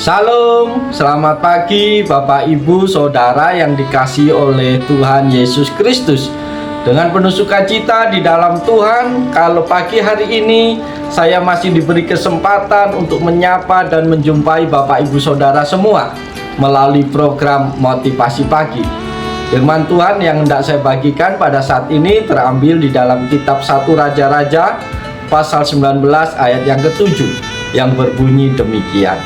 Salam, selamat pagi Bapak Ibu Saudara yang dikasihi oleh Tuhan Yesus Kristus. Dengan penuh sukacita di dalam Tuhan, kalau pagi hari ini saya masih diberi kesempatan untuk menyapa dan menjumpai Bapak Ibu Saudara semua melalui program Motivasi Pagi. Firman Tuhan yang hendak saya bagikan pada saat ini terambil di dalam kitab 1 Raja-Raja pasal 19 ayat yang ke-7 yang berbunyi demikian.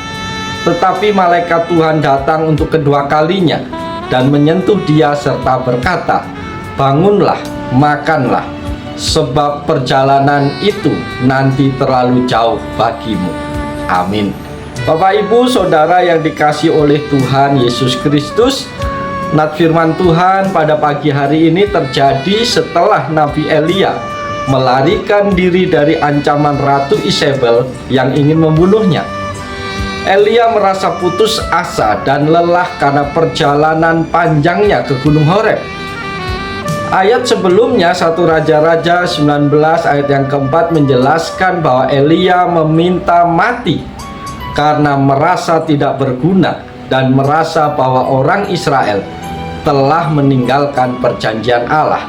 Tetapi malaikat Tuhan datang untuk kedua kalinya dan menyentuh dia serta berkata, "Bangunlah, makanlah, sebab perjalanan itu nanti terlalu jauh bagimu." Amin. Bapak Ibu Saudara yang dikasihi oleh Tuhan Yesus Kristus, nat firman Tuhan pada pagi hari ini terjadi setelah Nabi Elia melarikan diri dari ancaman Ratu Isabel yang ingin membunuhnya. Elia merasa putus asa dan lelah karena perjalanan panjangnya ke Gunung Horeb. Ayat sebelumnya 1 Raja-Raja 19 ayat yang keempat menjelaskan bahwa Elia meminta mati karena merasa tidak berguna dan merasa bahwa orang Israel telah meninggalkan perjanjian Allah.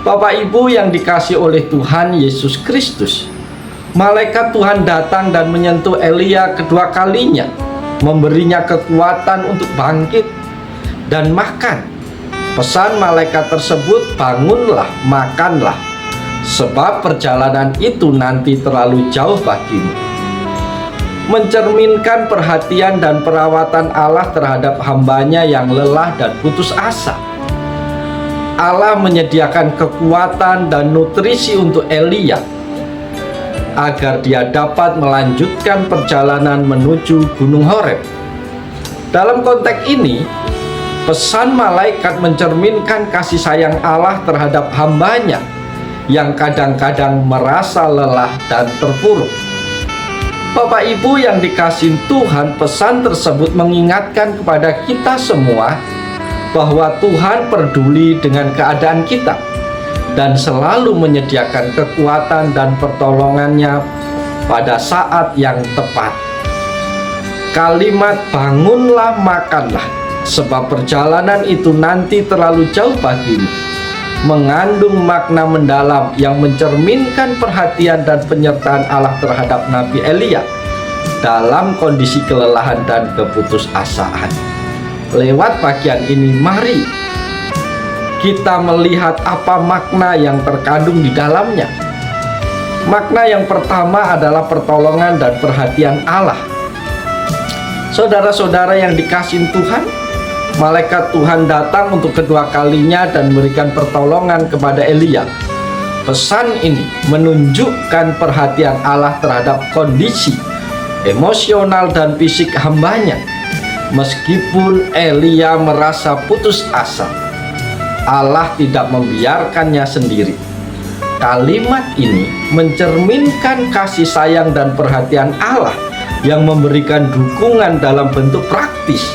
Bapak Ibu yang dikasihi oleh Tuhan Yesus Kristus, malaikat Tuhan datang dan menyentuh Elia kedua kalinya, memberinya kekuatan untuk bangkit dan makan. Pesan malaikat tersebut, "Bangunlah, makanlah, sebab perjalanan itu nanti terlalu jauh bagimu." Mencerminkan perhatian dan perawatan Allah terhadap hambanya yang lelah dan putus asa. Allah menyediakan kekuatan dan nutrisi untuk Elia agar dia dapat melanjutkan perjalanan menuju Gunung Horeb. Dalam konteks ini, pesan malaikat mencerminkan kasih sayang Allah terhadap hambanya yang kadang-kadang merasa lelah dan terpuruk. Bapak Ibu yang dikasihi Tuhan, pesan tersebut mengingatkan kepada kita semua bahwa Tuhan peduli dengan keadaan kita dan selalu menyediakan kekuatan dan pertolongannya pada saat yang tepat. Kalimat "bangunlah, makanlah, sebab perjalanan itu nanti terlalu jauh bagimu" mengandung makna mendalam yang mencerminkan perhatian dan penyertaan Allah terhadap Nabi Elia dalam kondisi kelelahan dan keputusasaan. Lewat bagian ini, mari kita melihat apa makna yang terkandung di dalamnya. Makna yang pertama adalah pertolongan dan perhatian Allah. Saudara-saudara yang dikasihi Tuhan, malaikat Tuhan datang untuk kedua kalinya dan memberikan pertolongan kepada Elia. Pesan ini menunjukkan perhatian Allah terhadap kondisi emosional dan fisik hambanya. Meskipun Elia merasa putus asa, Allah tidak membiarkannya sendiri. Kalimat ini mencerminkan kasih sayang dan perhatian Allah yang memberikan dukungan dalam bentuk praktis,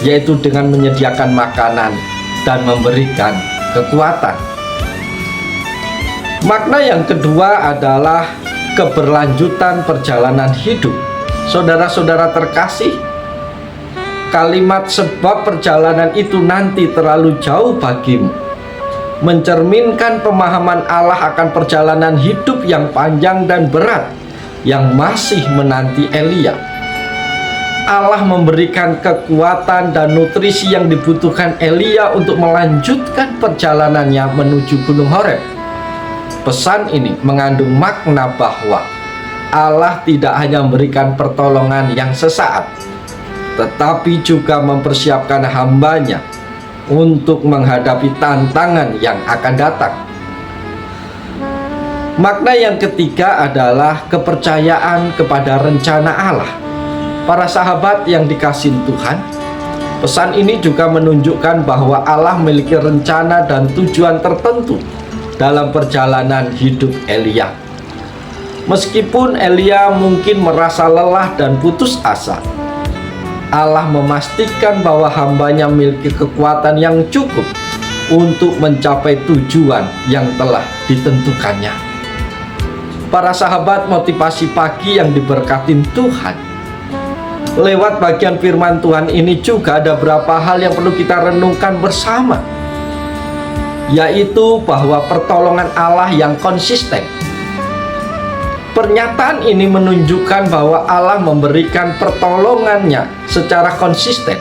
yaitu dengan menyediakan makanan dan memberikan kekuatan. Makna yang kedua adalah keberlanjutan perjalanan hidup. Saudara-saudara terkasih, kalimat "sebab perjalanan itu nanti terlalu jauh bagimu" mencerminkan pemahaman Allah akan perjalanan hidup yang panjang dan berat yang masih menanti Elia. Allah memberikan kekuatan dan nutrisi yang dibutuhkan Elia untuk melanjutkan perjalanannya menuju Gunung Horeb. Pesan ini mengandung makna bahwa Allah tidak hanya memberikan pertolongan yang sesaat, tetapi juga mempersiapkan hambanya untuk menghadapi tantangan yang akan datang. Makna yang ketiga adalah kepercayaan kepada rencana Allah. Para sahabat yang dikasihi Tuhan, pesan ini juga menunjukkan bahwa Allah memiliki rencana dan tujuan tertentu dalam perjalanan hidup Elia. Meskipun Elia mungkin merasa lelah dan putus asa, Allah memastikan bahwa hambanya memiliki kekuatan yang cukup untuk mencapai tujuan yang telah ditentukannya. Para sahabat motivasi pagi yang diberkatin Tuhan, Lewat bagian firman Tuhan ini juga ada beberapa hal yang perlu kita renungkan bersama, yaitu bahwa pertolongan Allah yang konsisten. Pernyataan ini menunjukkan bahwa Allah memberikan pertolongannya secara konsisten.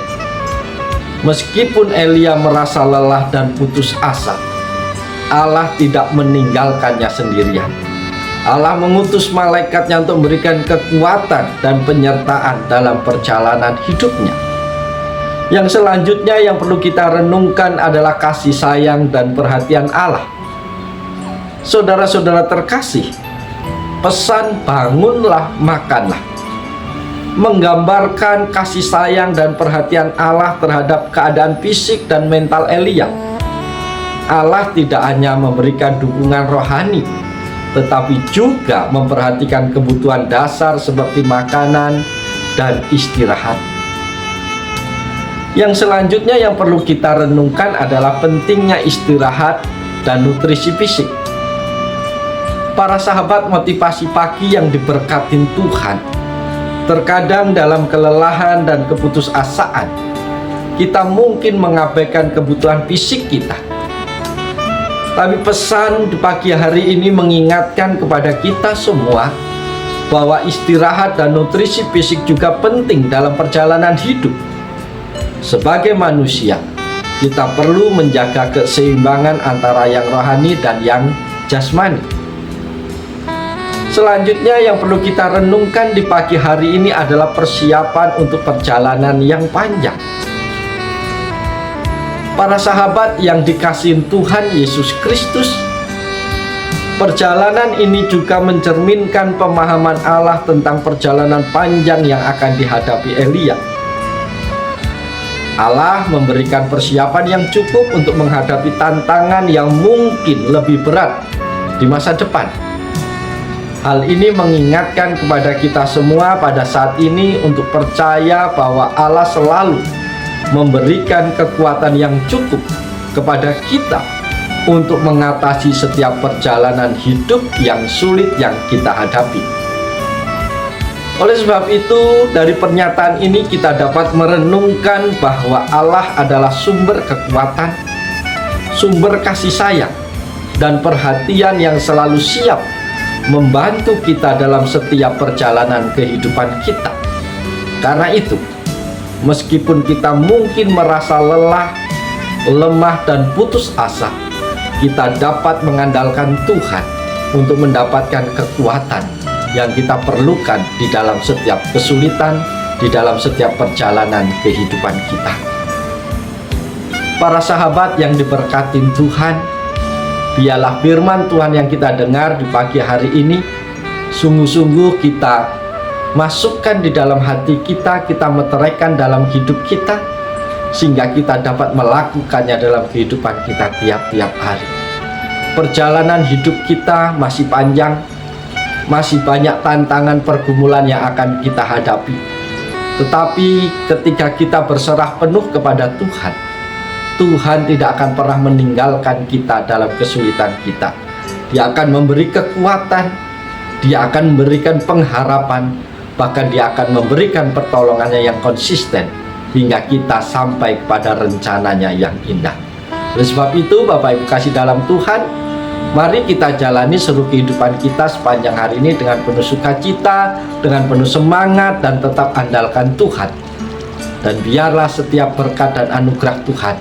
Meskipun Elia merasa lelah dan putus asa, Allah tidak meninggalkannya sendirian. Allah mengutus malaikatnya untuk memberikan kekuatan dan penyertaan dalam perjalanan hidupnya. Yang selanjutnya yang perlu kita renungkan adalah kasih sayang dan perhatian Allah. Saudara-saudara terkasih, pesan bangunlah makanlah menggambarkan kasih sayang dan perhatian Allah terhadap keadaan fisik dan mental Elia. Allah tidak hanya memberikan dukungan rohani, tetapi juga memperhatikan kebutuhan dasar seperti makanan dan istirahat. Yang selanjutnya yang perlu kita renungkan adalah pentingnya istirahat dan nutrisi fisik. Para sahabat motivasi pagi yang diberkatin Tuhan, terkadang dalam kelelahan dan keputusasaan, kita mungkin mengabaikan kebutuhan fisik kita. Tapi pesan di pagi hari ini mengingatkan kepada kita semua bahwa istirahat dan nutrisi fisik juga penting dalam perjalanan hidup. Sebagai manusia, kita perlu menjaga keseimbangan antara yang rohani dan yang jasmani. Selanjutnya yang perlu kita renungkan di pagi hari ini adalah persiapan untuk perjalanan yang panjang. Para sahabat yang dikasihi Tuhan Yesus Kristus, perjalanan ini juga mencerminkan pemahaman Allah tentang perjalanan panjang yang akan dihadapi Elia. Allah memberikan persiapan yang cukup untuk menghadapi tantangan yang mungkin lebih berat di masa depan. Hal ini mengingatkan kepada kita semua pada saat ini untuk percaya bahwa Allah selalu memberikan kekuatan yang cukup kepada kita untuk mengatasi setiap perjalanan hidup yang sulit yang kita hadapi. Oleh sebab itu, dari pernyataan ini kita dapat merenungkan bahwa Allah adalah sumber kekuatan, sumber kasih sayang, dan perhatian yang selalu siap membantu kita dalam setiap perjalanan kehidupan kita. Karena itu, meskipun kita mungkin merasa lelah, lemah, dan putus asa, kita dapat mengandalkan Tuhan untuk mendapatkan kekuatan yang kita perlukan di dalam setiap kesulitan, di dalam setiap perjalanan kehidupan kita. Para sahabat yang diberkatin Tuhan, biarlah firman Tuhan yang kita dengar di pagi hari ini sungguh-sungguh kita masukkan di dalam hati kita, kita meteraikan dalam hidup kita, sehingga kita dapat melakukannya dalam kehidupan kita tiap-tiap hari. Perjalanan hidup kita masih panjang, masih banyak tantangan pergumulan yang akan kita hadapi. Tetapi ketika kita berserah penuh kepada Tuhan, Tuhan tidak akan pernah meninggalkan kita dalam kesulitan kita. Dia akan memberi kekuatan, Dia akan memberikan pengharapan, bahkan Dia akan memberikan pertolongannya yang konsisten hingga kita sampai kepada rencananya yang indah. Oleh sebab itu, Bapak Ibu kasih dalam Tuhan, mari kita jalani seluruh kehidupan kita sepanjang hari ini dengan penuh sukacita, dengan penuh semangat, dan tetap andalkan Tuhan. Dan biarlah setiap berkat dan anugerah Tuhan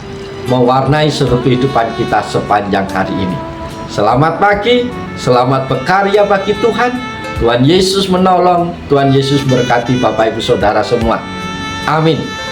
mewarnai seluruh kehidupan kita sepanjang hari ini. Selamat pagi, selamat berkarya bagi Tuhan. Tuhan Yesus menolong, Tuhan Yesus berkati Bapak Ibu Saudara semua. Amin.